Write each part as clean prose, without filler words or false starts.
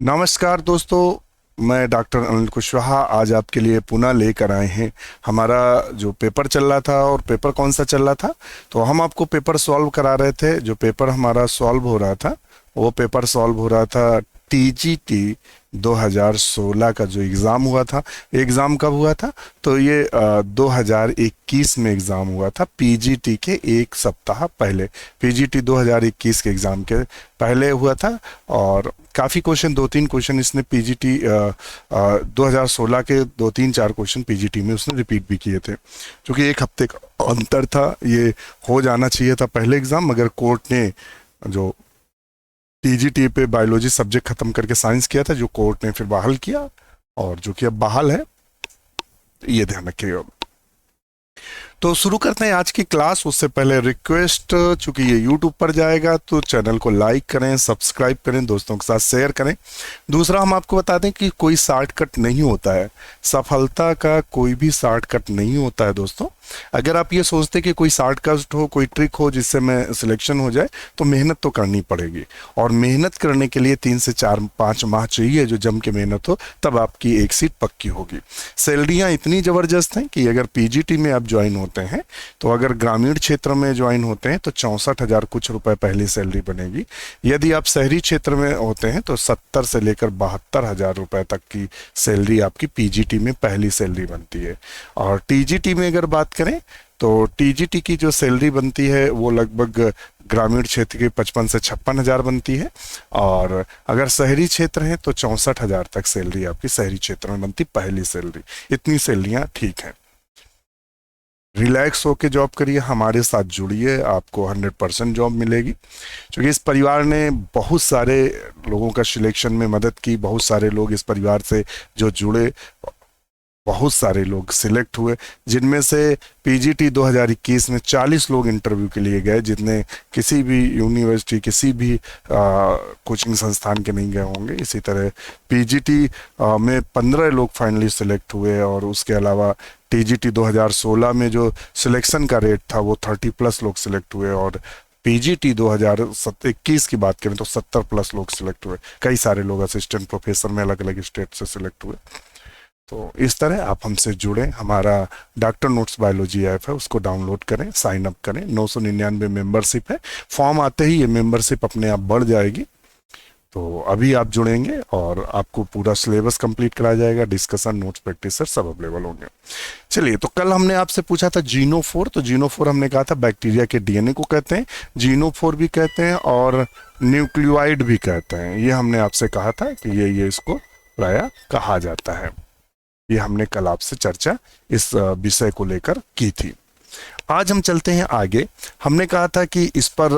नमस्कार दोस्तों, मैं डॉक्टर अनिल कुशवाहा आज आपके लिए पुनः लेकर आए हैं। हमारा जो पेपर चल रहा था, और पेपर कौन सा चल रहा था, तो हम आपको पेपर सॉल्व करा रहे थे। जो पेपर हमारा सॉल्व हो रहा था, वो पेपर सॉल्व हो रहा था टीजीटी 2016 का जो एग्ज़ाम हुआ था। एग्ज़ाम कब हुआ था? तो ये 2021 में एग्ज़ाम हुआ था, पीजीटी के एक सप्ताह पहले। पीजीटी 2021 के एग्ज़ाम के पहले हुआ था, और काफ़ी क्वेश्चन, दो तीन क्वेश्चन इसने पीजीटी 2016 के दो तीन चार क्वेश्चन पीजीटी में उसने रिपीट भी किए थे। क्योंकि एक हफ्ते का अंतर था, ये हो जाना चाहिए था पहले एग्ज़ाम, मगर कोर्ट ने जो टीजीटी पे बायोलॉजी सब्जेक्ट खत्म करके साइंस किया था, जो कोर्ट ने फिर बहाल किया, और जो कि अब बहाल है, ये ध्यान रखिएगा। तो शुरू करते हैं आज की क्लास। उससे पहले रिक्वेस्ट, चूंकि ये यूट्यूब पर जाएगा तो चैनल को लाइक करें, सब्सक्राइब करें, दोस्तों के साथ शेयर करें। दूसरा, हम आपको बता दें कि कोई शॉर्टकट नहीं होता है, सफलता का कोई भी शॉर्टकट नहीं होता है दोस्तों। अगर आप ये सोचते कि कोई शॉर्टकट हो, कोई ट्रिक हो जिससे मैं सिलेक्शन हो जाए, तो मेहनत तो करनी पड़ेगी, और मेहनत करने के लिए 3 से 4 5 माह चाहिए, जो जम के मेहनत हो, तब आपकी एक सीट पक्की होगी। सैलरियाँ इतनी ज़बरदस्त हैं कि अगर पीजीटी में आप ज्वाइन होते हैं, तो अगर ग्रामीण क्षेत्र में ज्वाइन होते हैं तो 64,000 कुछ रुपए पहली सैलरी बनेगी। यदि आप शहरी क्षेत्र में होते हैं तो 70 से लेकर 72,000 रुपए तक की सैलरी आपकी पीजीटी में पहली सैलरी बनती है। और टीजीटी में अगर बात करें, तो टीजीटी की जो सैलरी बनती है वो लगभग ग्रामीण क्षेत्र की 55 से 56,000 बनती है, और अगर शहरी क्षेत्र है तो 64,000 तक सैलरी आपकी शहरी क्षेत्र में बनती, पहली सैलरी। इतनी सैलरियां ठीक हैं। रिलैक्स होके जॉब करिए, हमारे साथ जुड़िए, आपको 100% जॉब मिलेगी। क्योंकि इस परिवार ने बहुत सारे लोगों का सिलेक्शन में मदद की, बहुत सारे लोग इस परिवार से जो जुड़े, बहुत सारे लोग सिलेक्ट हुए, जिनमें से पीजीटी 2021 में 40 लोग इंटरव्यू के लिए गए, जितने किसी भी यूनिवर्सिटी, किसी भी कोचिंग संस्थान के नहीं गए होंगे। इसी तरह पीजीटी में 15 लोग फाइनली सिलेक्ट हुए, और उसके अलावा टीजीटी 2016 में जो सिलेक्शन का रेट था वो 30+ लोग सिलेक्ट हुए, और पीजीटी 2021 की बात करें तो 70+ लोग सिलेक्ट हुए। कई सारे लोग असिस्टेंट प्रोफेसर में अलग अलग स्टेट से सिलेक्ट हुए। तो इस तरह आप हमसे जुड़ें। हमारा डॉक्टर नोट्स बायोलॉजी ऐप है, उसको डाउनलोड करें, साइन अप करें। 999 मेंबरशिप है, फॉर्म आते ही ये मेंबरशिप अपने आप बढ़ जाएगी। तो अभी आप जुड़ेंगे और आपको पूरा सिलेबस कंप्लीट कराया जाएगा, डिस्कशन, नोट्स, प्रैक्टिस सब अवेलेबल होंगे। चलिए, तो कल हमने आपसे पूछा था जीनोफोर, तो जीनोफोर हमने कहा था बैक्टीरिया के डीएनए को कहते हैं, जीनोफोर भी कहते हैं, और न्यूक्लियोइड भी कहते हैं। ये हमने आपसे कहा था कि ये इसको प्रायः कहा जाता है। ये हमने कल आपसे चर्चा इस विषय को लेकर की थी। आज हम चलते हैं आगे। हमने कहा था कि इस पर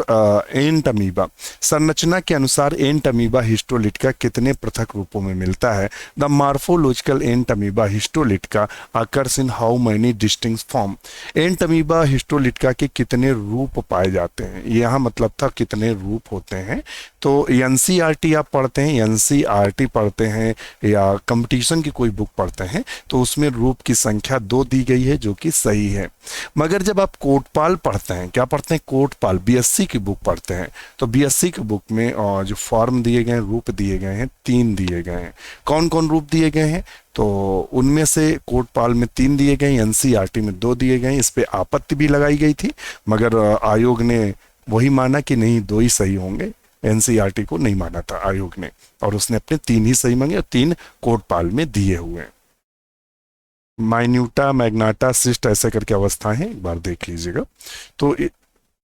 एंट अमीबा, संरचना के अनुसार एंट अमीबा हिस्टोलिटिका कितने पृथक रूपों में मिलता है? The morphological ant amoeba histolytica occurs in how many distinct form. Ant amoeba histolytica के कितने रूप पाए जाते हैं, यहाँ मतलब था कितने रूप होते हैं। तो एनसीईआरटी आप पढ़ते हैं, एनसीईआरटी पढ़ते हैं, या कंपटीशन की कोई बुक पढ़ते हैं, तो उसमें रूप की संख्या 2 दी गई है, जो कि सही है। मगर जब आप कोटपाल पढ़ते हैं, क्या पढ़ते हैं? कोटपाल बीएससी की बुक पढ़ते हैं, तो बीएससी की बुक में जो फॉर्म दिए गए, रूप दिए गए हैं, 3 दिए गए हैं। कौन कौन रूप दिए गए हैं? तो उनमें से कोटपाल में 3 दिए गए, एनसीईआरटी में 2 दिए गए। इस पे आपत्ति भी लगाई गई थी, मगर आयोग ने वही माना कि नहीं, 2 ही सही होंगे। एनसीईआरटी को नहीं माना था आयोग ने, और उसने अपने 3 ही सही मांगे, और 3 कोटपाल में दिए हुए हैं। माइन्यूटा, मैग्नाटा, सिस्ट, ऐसे करके अवस्थाएं हैं, एक बार देख लीजिएगा। तो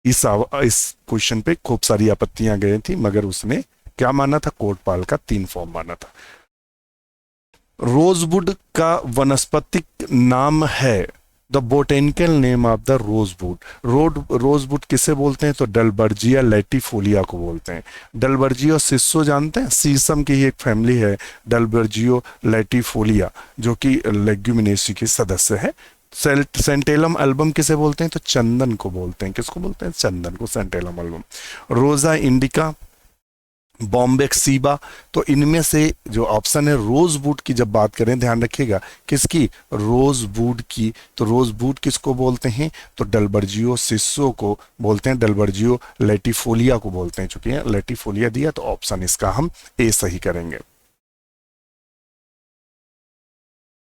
इस क्वेश्चन पे खूब सारी आपत्तियां गई थी, मगर उसने क्या माना था? कोटपाल का 3 फॉर्म माना था। रोजवुड का वनस्पतिक नाम है, the botanical name of the rosewood. Rosewood किसे बोलते हैं? तो डलबर्जिया लैटिफोलिया को बोलते हैं। डलबर्जियो सिसो जानते हैं, सीसम की ही एक फैमिली है, डलबर्जियो लैटिफोलिया, जो कि लेग्यूमिनेसी की सदस्य है। सेंटेलम एल्बम किसे बोलते हैं? तो चंदन को बोलते हैं। किसको बोलते हैं? चंदन को, Santalum album. Rosa indica, Bombax ceiba. तो इनमें से जो ऑप्शन है रोजवुड की, जब बात करें ध्यान रखिएगा, किसकी? रोजवुड की। तो रोजवुड किसको बोलते हैं? तो डलबर्जियो सिसो को बोलते हैं, डलबर्जियो लैटिफोलिया को बोलते हैं। चूंकि लैटिफोलिया दिया तो ऑप्शन इसका हम ए सही करेंगे।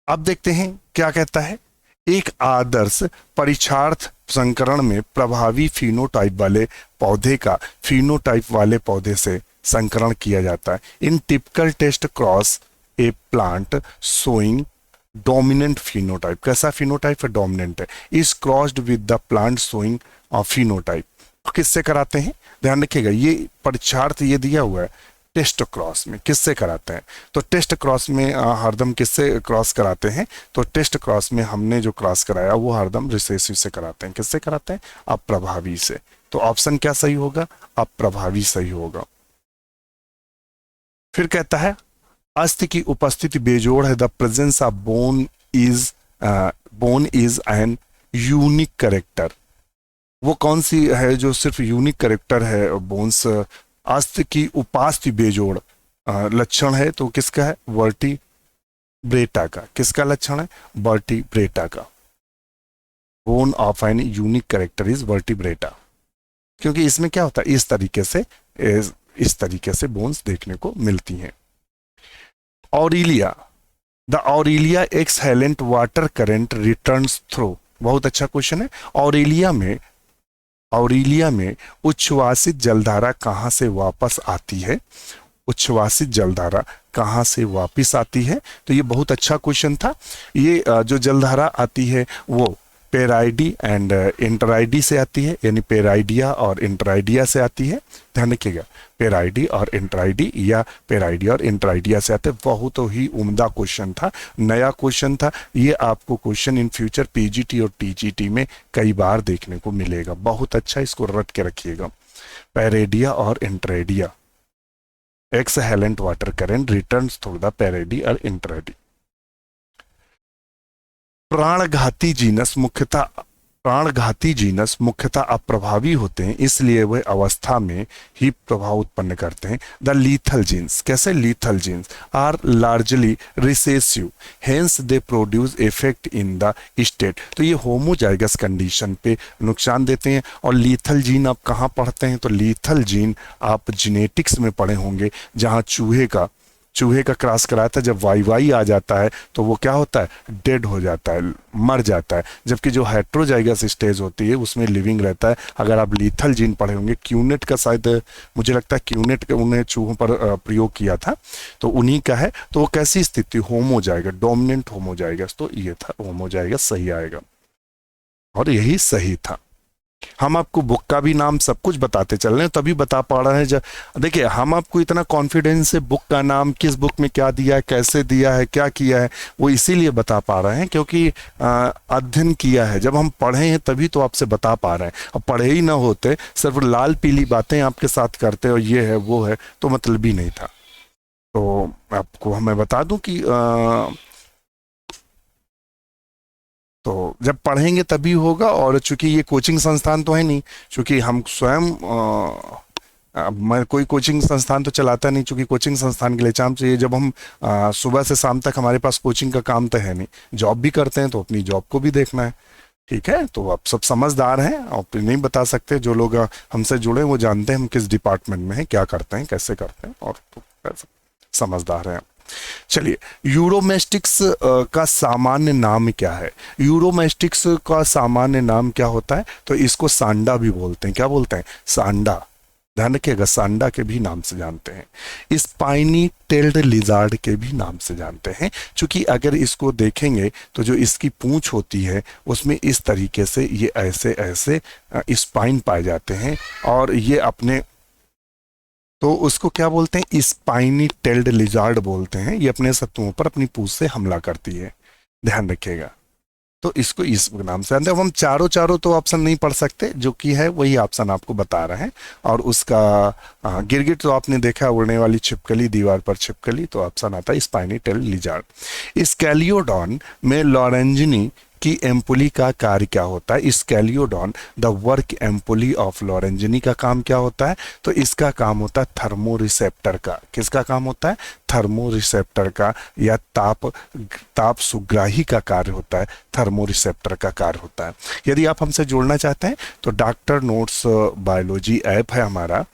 अब देखते हैं क्या कहता है। एक आदर्श परीक्षार्थ संकरण में प्रभावी फिनोटाइप वाले पौधे का फिनोटाइप वाले पौधे से संकरण किया जाता है। In typical test cross a plant showing dominant phenotype, कैसा फिनोटाइप है, डोमिनेंट है, is crossed with the plant showing phenotype. किससे कराते हैं, ध्यान रखिएगा, ये परीक्षार्थ ये दिया हुआ है टेस्ट क्रॉस में, किससे कराते हैं, तो टेस्ट क्रॉस में हरदम किससे क्रॉस कराते हैं, तो टेस्ट क्रॉस में हमने जो क्रॉस कराया वो हरदम रिसेसिव से कराते हैं। किससे कराते हैं, अप्रभावी से। तो ऑप्शन क्या सही होगा, अप्रभावी सही होगा। फिर कहता है अस्थि की उपस्थिति बेजोड़ है, the presence of bone is an unique character. वो कौन सी है जो सिर्फ यूनिक करेक्टर है बोन्स। अस्थि की उपास्थि बेजोड़ लक्षण है, तो किसका है, वर्टिब्रेटा का। किसका लक्षण है, वर्टिब्रेटा का। Bone of an unique character is Vertebrata, क्योंकि इसमें क्या होता है, इस तरीके से बोन्स देखने को मिलती हैं। Aurelia, the Aurelia exhalant water current returns through, बहुत अच्छा क्वेश्चन है। ऑरिलिया में उच्छ्वासित जलधारा कहां से वापस आती है, उच्छ्वासित जलधारा कहां से वापस आती है, तो ये बहुत अच्छा क्वेश्चन था। ये जो जलधारा आती है वो पेराइडी एंड इंटराइडी से आती है, यानी पेराइडिया और इंटराइडिया से आती है। ध्यान रखिएगा, पेराइडी और इंटराइडी या पेराइडिया और इंटराइडिया से आते हैं। बहुत ही उम्दा क्वेश्चन था, नया क्वेश्चन था। ये आपको क्वेश्चन इन फ्यूचर पीजीटी और टीजीटी में कई बार देखने को मिलेगा। बहुत अच्छा, इसको रट के रखिएगा। पेरेडिया और इंटरेडिया, exhalant water current returns through the पेरेडी और इंटरेडी। प्राणघाती जीनस मुख्यतः अप्रभावी होते हैं, इसलिए वे अवस्था में ही प्रभाव उत्पन्न करते हैं। द लीथल जीन्स, कैसे, lethal genes are largely recessive, hence they produce effect in the state. तो ये होमोजाइगस कंडीशन पे नुकसान देते हैं। और लीथल जीन आप कहाँ पढ़ते हैं, तो लीथल जीन आप जेनेटिक्स में पढ़े होंगे, जहाँ चूहे का क्रॉस कराया था, जब वाई आ जाता है तो वो क्या होता है, डेड हो जाता है, मर जाता है। जबकि जो हेट्रोजाइगस स्टेज होती है उसमें लिविंग रहता है। अगर आप लीथल जीन पढ़े होंगे, क्यूनेट का शायद मुझे लगता है क्यूनेट का उन्हें चूहों पर प्रयोग किया था, तो उन्हीं का है। तो वो कैसी स्थिति, होमोजाइगस, डोमिनेंट होमोजाइगस, तो ये था होमोजाइगस सही आएगा और यही सही था। हम आपको बुक का भी नाम सब कुछ बताते चल रहे हैं, तभी बता पा रहे हैं। देखिए, हम आपको इतना कॉन्फिडेंस से बुक का नाम, किस बुक में क्या दिया है, कैसे दिया है, क्या किया है, वो इसीलिए बता पा रहे हैं क्योंकि अध्ययन किया है। जब हम पढ़े हैं तभी तो आपसे बता पा रहे हैं। अब पढ़े ही ना होते, सिर्फ लाल पीली बातें आपके साथ करते और ये है वो है, तो मतलब ही नहीं था। तो आपको मैं बता दूं कि तो जब पढ़ेंगे तभी होगा। और चूंकि ये कोचिंग संस्थान तो है नहीं, चूंकि हम स्वयं मैं कोई कोचिंग संस्थान तो चलाता नहीं, चूंकि कोचिंग संस्थान के लिए चाम चाहिए। जब हम सुबह से शाम तक हमारे पास कोचिंग का काम तो है नहीं, जॉब भी करते हैं तो अपनी जॉब को भी देखना है, ठीक है। तो आप सब समझदार हैं, आप नहीं बता सकते। जो लोग हमसे जुड़े वो जानते हैं हम किस डिपार्टमेंट में हैं, क्या करते हैं, कैसे करते हैं, और तो समझदार हैं। चलिए, यूरोमेस्टिक्स का सामान्य नाम क्या है। यूरोमेस्टिक्स का सामान्य नाम क्या होता है, तो इसको सांडा भी बोलते हैं। क्या बोलते हैं, सांडा। ध्यान रखिएगा, सांडा के भी नाम से जानते हैं। स्पाइनी टेल्ड लिजार्ड के भी नाम से जानते हैं, क्योंकि अगर इसको देखेंगे तो जो इसकी पूंछ होती है उसमें इस तरीके से ये ऐसे ऐसे स्पाइन पाए जाते हैं, और ये अपने, तो उसको क्या बोलते हैं, स्पाइनी टेल्ड लिजार्ड बोलते हैं। ये अपने शत्रुओं पर अपनी पूंछ से हमला करती है, ध्यान रखिएगा। तो इसको इस नाम से जानते हैं। अब हम चारों तो ऑप्शन नहीं पढ़ सकते, जो कि है वही ऑप्शन आपको बता रहे हैं। और उसका गिरगिट तो आपने देखा, उड़ने वाली छिपकली, दीवार पर छिपकली, तो ऑप्शन आता है स्पाइनी टेल्ड लिजार्ड। स्कैलियोडॉन में लॉरेंजिनी की एम्पुली का कार्य क्या होता है। स्कैलियोडॉन द वर्क एम्पुली ऑफ लॉरेंजिनी का काम क्या होता है, तो इसका काम होता है थर्मोरिसेप्टर का। किसका काम होता है, थर्मोरिसेप्टर का, या ताप सुग्राही का कार्य होता है, थर्मोरिसेप्टर का कार्य होता है। यदि आप हमसे जुड़ना चाहते हैं तो डॉक्टर नोट्स बायोलॉजी ऐप है हमारा,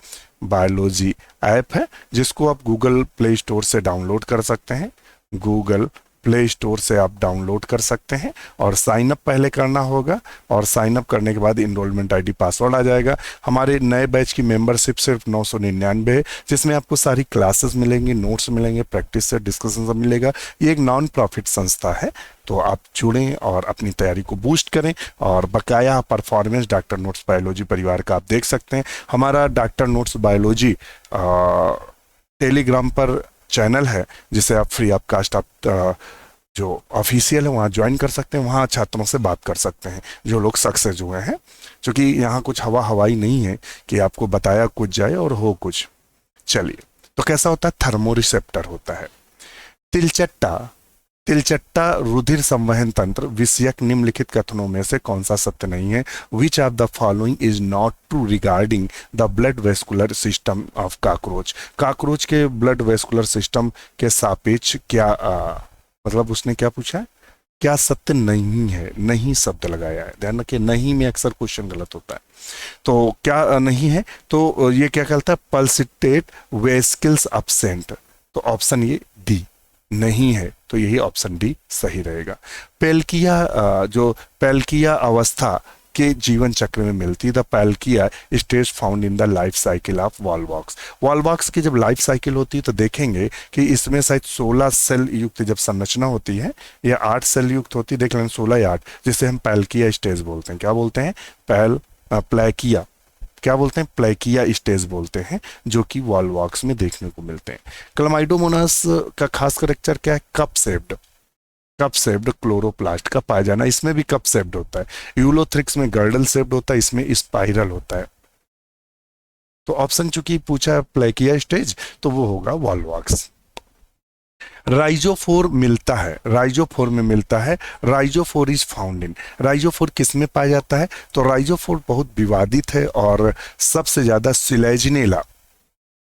बायोलॉजी ऐप है, जिसको आप गूगल प्ले स्टोर से डाउनलोड कर सकते हैं। गूगल प्ले स्टोर से आप डाउनलोड कर सकते हैं और साइन अप पहले करना होगा, और साइन अप करने के बाद इनरोलमेंट आईडी पासवर्ड आ जाएगा। हमारे नए बैच की मेंबरशिप सिर्फ 999 है, जिसमें आपको सारी क्लासेस मिलेंगी, नोट्स मिलेंगे, प्रैक्टिस से डिस्कशन सब मिलेगा। ये एक नॉन प्रॉफिट संस्था है, तो आप जुड़ें और अपनी तैयारी को बूस्ट करें। और बकाया परफॉर्मेंस डॉक्टर नोट्स बायोलॉजी परिवार का आप देख सकते हैं। हमारा डॉक्टर नोट्स बायोलॉजी टेलीग्राम पर चैनल है, जिसे आप फ्री ऑफ कास्ट आप जो ऑफिशियल है वहाँ ज्वाइन कर सकते हैं। वहाँ छात्रों से बात कर सकते हैं जो लोग सक्सेस हुए हैं, क्योंकि यहाँ कुछ हवाई नहीं है कि आपको बताया कुछ जाए और हो कुछ। चलिए, तो कैसा होता है? थर्मो रिसेप्टर होता है। तिलचट्टा तिलचट्टा रुधिर संवहन तंत्र विषयक निम्नलिखित कथनों में से कौन सा सत्य नहीं है? Which of the following is not true regarding the blood vascular system of cockroach. Cockroach के ब्लड वेस्कुलर सिस्टम के सापेक्ष क्या मतलब उसने क्या पूछा है? क्या सत्य नहीं है? नहीं शब्द लगाया है, ध्यान रखिए, नहीं में अक्सर क्वेश्चन गलत होता है। तो क्या नहीं है? तो ये क्या कहता है? पल्सिटेट वेस्किल्स absent। तो ऑप्शन ये डी नहीं है, तो यही ऑप्शन डी सही रहेगा। जो पैल्किया अवस्था के जीवन चक्र में मिलती है, the palmella stage found in the life cycle of Volvox. Volvox की जब लाइफ साइकिल होती है तो देखेंगे कि इसमें शायद 16 सेल युक्त जब संरचना होती है या 8 सेल युक्त होती है, देख लें 16 या 8, जिसे हम पैल्किया स्टेज बोलते हैं। क्या बोलते हैं? प्लेकिया, क्या बोलते हैं? प्लेकिया स्टेज बोलते हैं, जो कि वॉलवॉक्स में देखने को मिलते हैं। क्लमाइडोमोनास का खास करेक्टर क्या है? कप शेप्ड क्लोरोप्लास्ट का पाया जाना, इसमें भी कप शेप्ड होता है। यूलोथ्रिक्स में गर्डल शेप्ड होता है, इसमें स्पाइरल होता है। तो ऑप्शन चूंकि पूछा है प्लेकिया स्टेज, तो वो होगा वॉलवॉक्स। राइजोफोर मिलता है, राइजोफोर में मिलता है। राइजोफोर इज फाउंड इन, राइजोफोर किस में पाया जाता है? तो राइजोफोर बहुत विवादित है और सबसे ज्यादा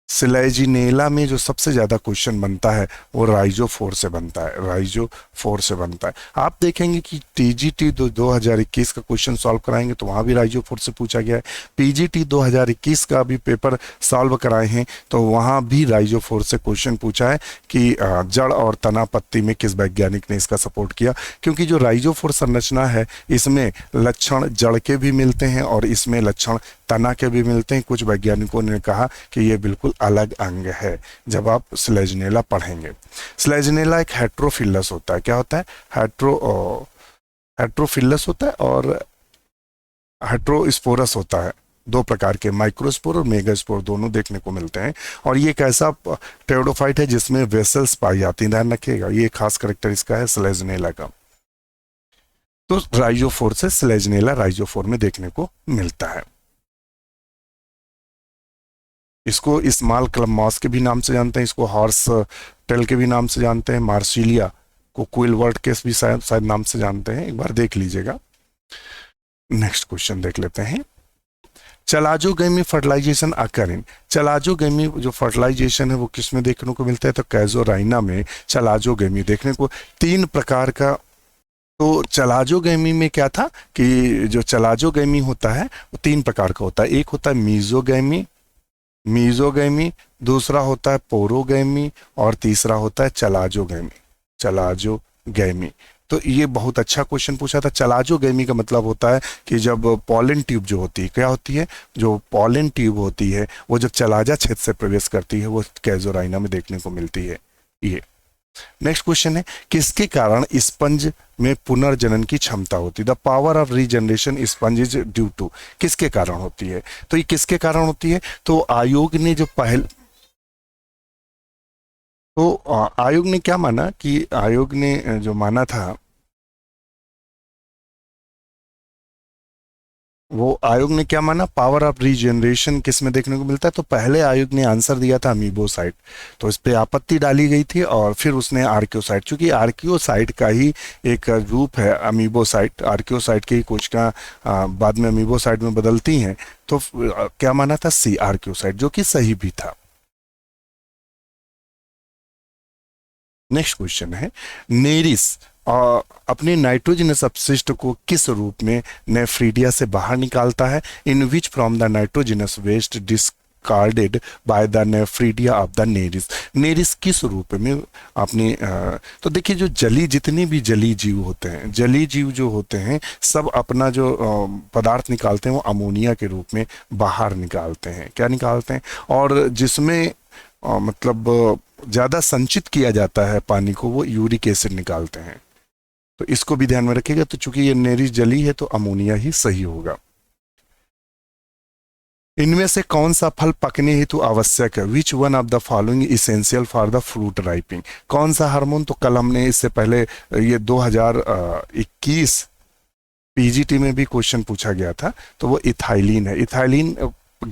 सिलेजिनेला में जो सबसे ज्यादा क्वेश्चन बनता है वो राइजोफोर से बनता है, राइजोफोर से बनता है। आप देखेंगे कि टीजीटी 2021 का क्वेश्चन सॉल्व कराएंगे तो वहां भी राइजोफोर से पूछा गया है। पीजीटी 2021 का भी पेपर सॉल्व कराए हैं तो वहां भी राइजोफोर से क्वेश्चन पूछा है कि जड़ और तना पत्ती में किस वैज्ञानिक ने इसका सपोर्ट किया, क्योंकि जो राइजोफोर संरचना है इसमें लक्षण जड़ के भी मिलते हैं और इसमें लक्षण तना के भी मिलते हैं। कुछ वैज्ञानिकों ने कहा कि ये बिल्कुल अलग अंग है जब आप स्लेजनेला पढ़ेंगे। स्लेजनेला एक हेट्रोफिलस होता है। क्या होता है? हेट्रोफिलस होता है और हेट्रोस्पोरस होता है। दो प्रकार के, माइक्रोस्पोर और मेगास्पोर, दोनों देखने को मिलते हैं। और ये एक ऐसा टेरोडोफाइट है जिसमें वेसल्स पाई जाती हैं, ध्यान रखिएगा, ये खास करैक्टर इसका है स्लेजनेला का। तो राइजोफोर से स्लेजनेला राइजोफोर में देखने को मिलता है। इसको स्मॉल क्लब मॉस के भी नाम से जानते हैं, इसको हॉर्स टेल के भी नाम से जानते हैं, मार्सिलिया को क्विलवर्ट के भी शायद नाम से जानते हैं, एक बार देख लीजिएगा। नेक्स्ट क्वेश्चन देख लेते हैं। चलाजोगेमी फर्टिलाइजेशन अकर इन, चलाजोगेमी जो फर्टिलाइजेशन है वो किस में देखने को मिलता है? तो कैजोराइना में चलाजोगेमी देखने को 3 प्रकार का। तो चलाजोगेमी में क्या था कि जो चलाजोगेमी होता है वो 3 प्रकार का होता है। एक होता है मीजोगेमी, दूसरा होता है पोरोगेमी और तीसरा होता है चलाजोगेमी। तो ये बहुत अच्छा क्वेश्चन पूछा था। चलाजोगेमी का मतलब होता है कि जब पॉलन ट्यूब जो होती है, क्या होती है? जो पॉलन ट्यूब होती है वो जब चलाजा क्षेत्र से प्रवेश करती है वो कैजोराइना में देखने को मिलती है। ये नेक्स्ट क्वेश्चन है, किसके कारण स्पंज में पुनर्जनन की क्षमता होती है? The power of regeneration sponge is due to, किसके कारण होती है? तो ये किसके कारण होती है? तो आयोग ने जो आयोग ने क्या माना कि आयोग ने जो माना था वो आयोग ने क्या माना? पावर ऑफ रीजनरेशन किस में देखने को मिलता है? तो पहले आयोग ने आंसर दिया था अमीबोसाइट, तो इस पे आपत्ति डाली गई थी और फिर उसने आर्कियोसाइट, क्योंकि आर्कियोसाइट का ही एक रूप है अमीबोसाइट, आर्कियोसाइट की कोशिका बाद में अमीबोसाइट में बदलती हैं, तो क्या माना था? सी, आर्कियोसाइट, जो कि सही भी था। नेक्स्ट क्वेश्चन है, नेरिस अपने नाइट्रोजनस अपशिष्ट को किस रूप में नेफ्रीडिया से बाहर निकालता है? In which from the nitrogenous waste carded by the nephridia of the Nereis. Nereis किस रूप में आपने तो देखिए, जो जितने भी जलीय जीव होते हैं, जलीय जीव जो होते हैं सब अपना जो पदार्थ निकालते हैं वो अमोनिया के रूप में बाहर निकालते हैं। क्या निकालते हैं? और जिसमें मतलब ज़्यादा संचित किया जाता है पानी को, वो यूरिक एसिड निकालते हैं। तो इसको भी ध्यान में रखिएगा। तो चूंकि ये नेरिस जली है तो अमोनिया ही सही होगा। इनमें से कौन सा फल पकने हेतु आवश्यक है? Which one of the following essential for the fruit ripening? कौन सा हार्मोन? तो कल हमने इससे पहले ये 2021 पीजीटी में भी क्वेश्चन पूछा गया था, तो वो इथाइलिन है। इथाइलिन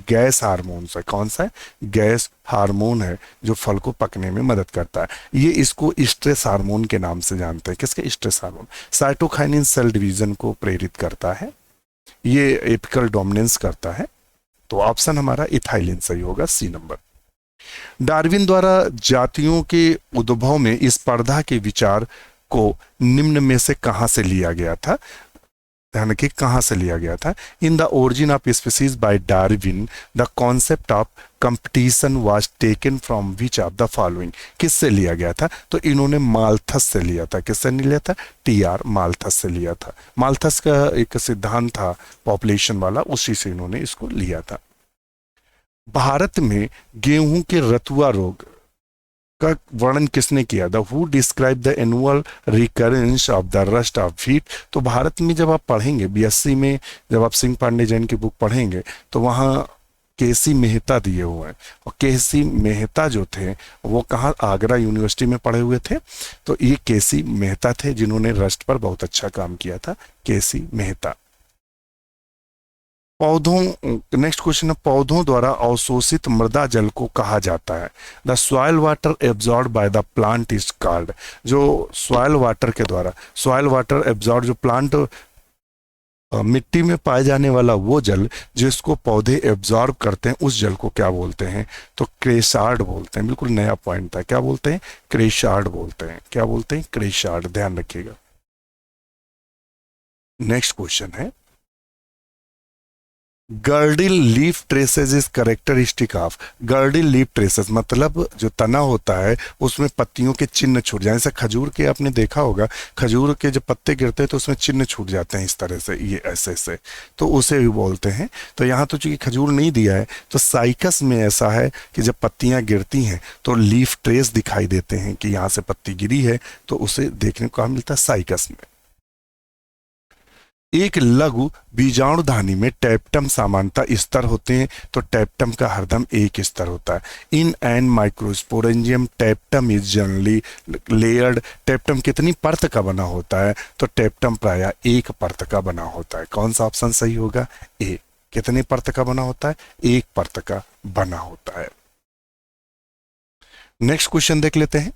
गैस हार्मोन है। कौन सा है? गैस हार्मोन है जो फल को पकने में मदद करता है। ये इसको स्ट्रेस हार्मोन के नाम से जानते हैं। किसके? Stress hormone. Cytokinin cell division को प्रेरित करता है, ये एपिकल डोमिनेंस करता है। तो ऑप्शन हमारा इथाइलिन सही होगा, सी नंबर। डार्विन द्वारा जातियों के उद्भव में स्पर्धा के विचार को निम्न में से कहां से लिया गया था? ध्यान रखिए, कहां से लिया गया था। In the origin of species bye Darwin the concept of competition was taken from which of the following? किससे लिया गया था? तो इन्होंने माल्थस से लिया था। किससे नहीं लिया था? टीआर माल्थस से लिया था। माल्थस का एक सिद्धांत था पॉपुलेशन वाला, उसी से इन्होंने इसको लिया था। भारत में गेहूं के रतुआ रोग का वर्णन किसने किया? The who describe the annual recurrence of the rust of wheat? तो भारत में जब आप पढ़ेंगे बीएससी में, जब आप सिंह पांडे जैन की बुक पढ़ेंगे तो वहाँ केसी मेहता दिए हुए हैं। और केसी मेहता जो थे वो कहाँ? आगरा यूनिवर्सिटी में पढ़े हुए थे। तो ये केसी मेहता थे जिन्होंने रस्ट पर बहुत अच्छा काम किया था, केसी मेहता। पौधों, नेक्स्ट क्वेश्चन है, पौधों द्वारा अवशोषित मृदा जल को कहा जाता है? The soil water absorb by the plant is called. जो सॉइल वाटर के द्वारा, सॉइल वाटर एब्जॉर्ब, जो प्लांट मिट्टी में पाए जाने वाला वो जल जिसको पौधे एब्जॉर्ब करते हैं, उस जल को क्या बोलते हैं? तो क्रेसार्ड बोलते हैं। बिल्कुल नया पॉइंट था। क्या बोलते हैं? क्रेसार्ड बोलते हैं। क्या बोलते हैं? क्रेसार्ड। ध्यान रखिएगा। नेक्स्ट क्वेश्चन है, girdle leaf traces is characteristic of. Girdle leaf traces मतलब जो तना होता है उसमें पत्तियों के चिन्ह छूट जाए। जैसे खजूर के आपने देखा होगा, खजूर के जब पत्ते गिरते हैं तो उसमें चिन्ह छूट जाते हैं इस तरह से, ये ऐसे से, तो उसे भी बोलते हैं। तो यहाँ तो चूंकि खजूर नहीं दिया है, तो साइकस में ऐसा है कि जब पत्तियां गिरती हैं तो लीफ ट्रेस दिखाई देते हैं कि यहाँ से पत्ती गिरी है, तो उसे देखने को मिलता है साइकस में। एक लघु बीजाणुधानी में टैप्टम सामान्यतः स्तर होते हैं, तो टैप्टम का हरदम एक स्तर होता है। In an microsporangium tapetum is generally layered. Tapetum कितनी परत का बना होता है? तो टैप्टम प्रायः एक परत का बना होता है। कौन सा ऑप्शन सही होगा? ए। कितनी परत का बना होता है? एक परत का बना होता है। नेक्स्ट क्वेश्चन देख लेते हैं।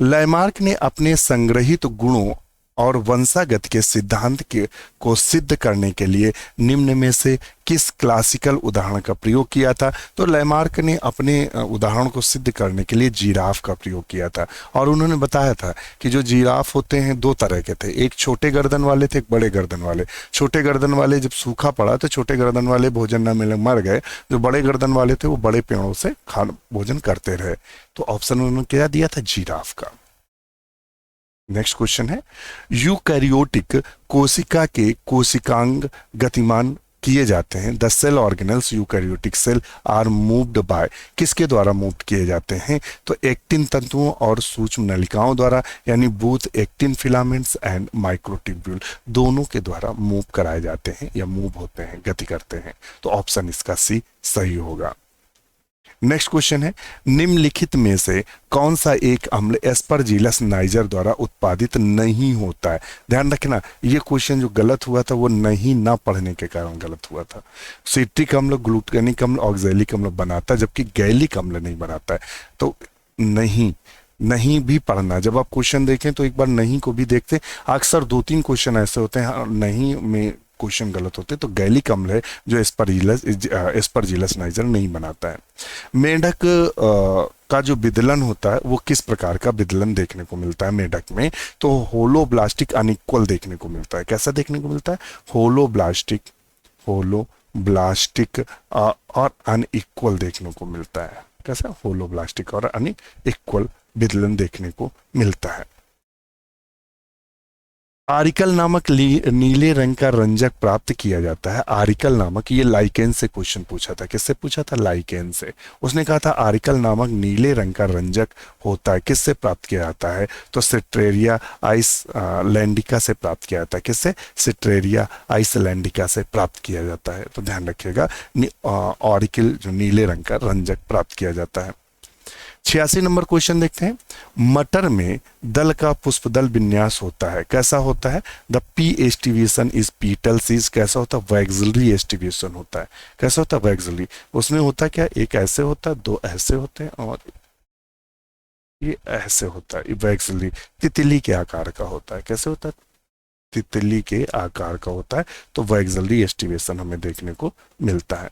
लैमार्क ने अपने संग्रहित गुणों और वंशागत के सिद्धांत के को सिद्ध करने के लिए निम्न में से किस क्लासिकल उदाहरण का प्रयोग किया था? तो लैमार्क ने अपने उदाहरण को सिद्ध करने के लिए जिराफ का प्रयोग किया था। और उन्होंने बताया था कि जो जिराफ होते हैं दो तरह के थे, एक छोटे गर्दन वाले थे, एक बड़े गर्दन वाले। छोटे गर्दन वाले जब सूखा पड़ा तो छोटे गर्दन वाले भोजन न मिले मर गए। जो बड़े गर्दन वाले थे वो बड़े पेड़ों से भोजन करते रहे। तो ऑप्शन उन्होंने क्या दिया था? जिराफ का। नेक्स्ट क्वेश्चन है, यूकैरियोटिक कोशिका के कोशिकांग गतिमान किए जाते हैं। The cell organelles eukaryotic cell are moved by. किसके द्वारा मूव किए जाते हैं? तो एक्टिन तंतुओं और सूक्ष्म नलिकाओं द्वारा, यानी booth actin filaments and microtubule दोनों के द्वारा मूव कराए जाते हैं या मूव होते हैं, गति करते हैं। तो ऑप्शन इसका सी सही होगा। नेक्स्ट क्वेश्चन है, निम्नलिखित में से कौन सा एक अम्ल एस्परजिलस नाइजर द्वारा उत्पादित नहीं होता है? ध्यान रखना, ये क्वेश्चन जो गलत हुआ था वो नहीं ना पढ़ने के कारण गलत हुआ था। सिट्रिक अम्ल, ग्लूटानिक अम्ल, ऑक्सैलिक अम्ल बनाता है, जबकि गैलिक अम्ल नहीं बनाता है। तो नहीं भी पढ़ना। जब आप क्वेश्चन देखें तो एक बार नहीं को भी देखते। अक्सर 2-3 क्वेश्चन ऐसे होते हैं नहीं में क्वेश्चन गलत होते, तो गैलिक अम्ल है जो एस्परजिलस नाइजर नहीं बनाता है। मेंढक का जो विदलन होता है वो किस प्रकार का विदलन देखने को मिलता है मेंढक में? तो होलोब्लास्टिक अनइक्वल देखने को मिलता है। कैसा देखने को मिलता है? होलोब्लास्टिक ब्लास्टिक और अनइक्वल देखने को मिलता है। कैसा? होलो ब्लास्टिक और अनइक्वल विदलन देखने को मिलता है। आरिकल नामक नीले रंग का रंजक प्राप्त किया जाता है। आरिकल नामक, ये लाइकेन से क्वेश्चन पूछा था। किससे पूछा था? लाइकेन से। उसने कहा था आरिकल नामक नीले रंग का रंजक होता है, किससे प्राप्त किया जाता है? तो सिट्रेरिया आइसलैंडिका से प्राप्त किया जाता है। किससे? सिट्रेरिया आइसलैंडिका से प्राप्त किया जाता है। तो ध्यान रखिएगा, ऑरिकल जो नीले रंग का रंजक प्राप्त किया जाता है। 86 नंबर क्वेश्चन देखते हैं। मटर में दल का पुष्पदल विन्यास होता है, कैसा होता है? The P aestivation is petals is, कैसा होता है? वैक्सिलरी एस्टिवेशन होता है। कैसा होता है? वैक्सिलरी। उसमें होता क्या? एक ऐसे होता है, दो ऐसे होते हैं और ये ऐसे होता है। वैक्सिलरी तितली के आकार का होता है। कैसे होता है? तितली के आकार का होता है। तो वैक्सिलरी एस्टिवेशन हमें देखने को मिलता है।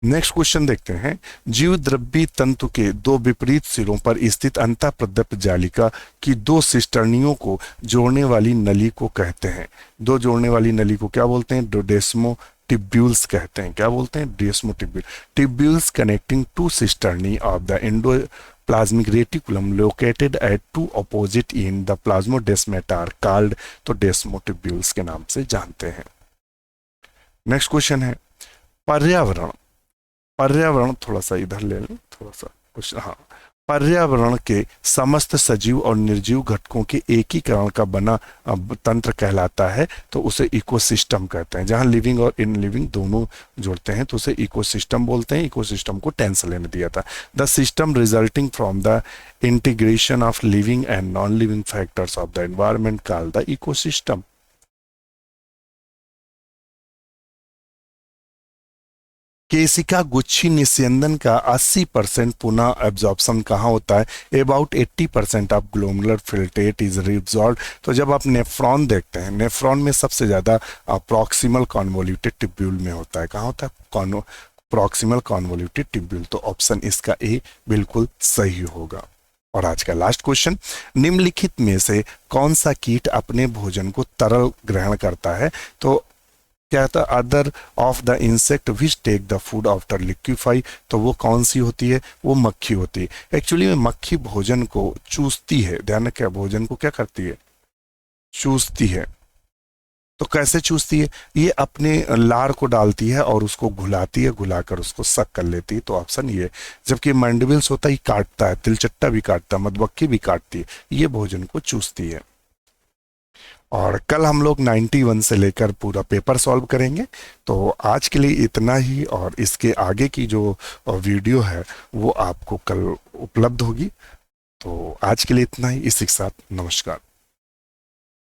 नेक्स्ट क्वेश्चन देखते हैं। जीव द्रव्य तंतु के दो विपरीत सिरों पर स्थित अंतःप्रदप जालिका की दो सिस्टर्नियों को जोड़ने वाली नली को कहते हैं। दो जोड़ने वाली नली को क्या बोलते हैं? डेस्मोटिब्यूल्स कहते हैं। क्या बोलते हैं? Desmotubule. Tubules connecting to cisternae of the endoplasmic reticulum located at two opposite in the plasmodesmata are called, तो डेस्मोटिब्यूल्स के नाम से जानते हैं। नेक्स्ट क्वेश्चन है पर्यावरण। पर्यावरण थोड़ा सा इधर ले लें, थोड़ा सा कुछ, हाँ। पर्यावरण के समस्त सजीव और निर्जीव घटकों के एकीकरण का बना तंत्र कहलाता है, तो उसे इकोसिस्टम कहते हैं। जहां लिविंग और इन लिविंग दोनों जुड़ते हैं तो उसे इकोसिस्टम बोलते हैं। इकोसिस्टम को टेंस लेने दिया था। The system resulting from the integration of living and non living factors of the environment called the ecosystem. केसिका गुच्छी निस्यंदन का 80% पुनः एब्जॉर्प्शन कहाँ होता है? About 80% of glomerular filtrate is reabsorb. तो जब आप नेफ्रॉन देखते हैं, नेफ्रॉन में सबसे ज्यादा प्रॉक्सिमल कॉन्वोल्यूटेड टिब्यूल में होता है। कहाँ होता है? Proximal convoluted tubule. तो ऑप्शन इसका ए बिल्कुल सही होगा। और आज का लास्ट क्वेश्चन, निम्नलिखित में से कौन सा कीट अपने भोजन को तरल ग्रहण करता है? तो क्या था? Other of the insect which take the food after liquefy. तो वो कौन सी होती है? वो मक्खी होती है। एक्चुअली में मक्खी भोजन को चूसती है। ध्यान रखिए, भोजन को क्या करती है? चूसती है। तो कैसे चूसती है? ये अपने लार को डालती है और उसको घुलाती है, घुलाकर उसको सक कर लेती है। तो ऑप्शन ये। जबकि मैंडिबल्स होता है काटता है, तिलचट्टा भी काटता है, मधुमक्खी भी काटती है, ये भोजन को चूसती है। और कल हम लोग 91 से लेकर पूरा पेपर सॉल्व करेंगे। तो आज के लिए इतना ही, और इसके आगे की जो वीडियो है वो आपको कल उपलब्ध होगी। तो आज के लिए इतना ही। इसी के साथ नमस्कार।